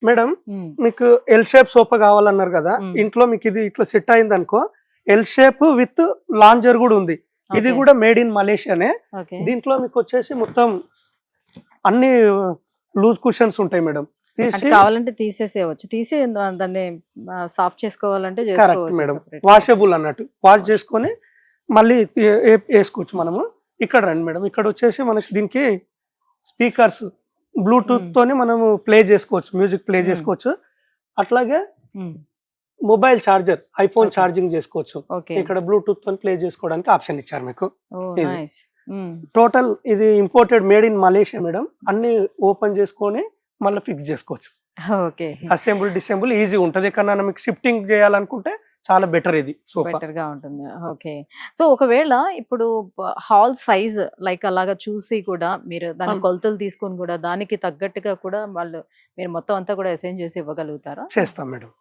Madam ఉమ్, మీకు L shape sofa కావాలన్నారు కదా, మ్మ్. ఇంట్లో మీకు ఇది ఇట్లా సెట్ అయింది అనుకో, ఎల్ షేప్ విత్ లాంజర్ కూడా ఉంది. ఇది Okay. కూడా మేడ్ ఇన్ మలేషియానే. ఓకే. దీంట్లో మీకు వచ్చేసి మొత్తం అన్ని లూజ్ కుషన్స్ ఉంటాయి మేడం. అంటే తీసి కావాలంటే తీసేసేయవచ్చు, తీసి దాన్ని సాఫ్ట్ చేసుకోవాలంటే కరెక్ట్ చేసుకోవచ్చు మేడం, separate. వాషబుల్ అన్నట్టు వాష్ చేసుకొని మళ్ళీ వేసుకోవచ్చు మనము. ఇక్కడ రండి మేడం, ఇక్కడ వచ్చేసి మనకి దీనికి స్పీకర్స్ బ్లూటూత్ తోని మనము ప్లే చేసుకోవచ్చు, మ్యూజిక్ ప్లే చేసుకోవచ్చు. అట్లాగే ఉమ్, mobile charger, iPhone Okay. Charging చేసుకోవచ్చు. ఓకే. ఇక్కడ బ్లూటూత్ తో ప్లే చేసుకోవడానికి ఆప్షన్ ఇచ్చారు మీకు. ఓ ఇది. నైస్. ఉమ్, టోటల్ ఇది imported made in Malaysia madam. అన్ని ఓపెన్ చేసుకొని మళ్ళీ ఫిక్స్ చేసుకోవచ్చు. ఓకే. అసెంబుల్ డిసెంబుల్ ఈజీ ఉంటుంది. ఎక్కడన్నా మీకు షిఫ్టింగ్ చేయాలనుకుంటే చాలా బెటర్ ఇది సోఫా. బెటర్ గా ఉంటుంది. ఓకే. సో ఒకవేళ ఇప్పుడు హాల్ సైజ్ లైక్ అలాగా చూసి కూడా మీరు దాని అవును. కొలతలు తీసుకొని కూడా దానికి తగ్గట్టుగా కూడా మీరు మొత్తం అంతా కూడా అసైన్ చేసి ఇవ్వగలుగుతారా? చేస్తాం మేడం.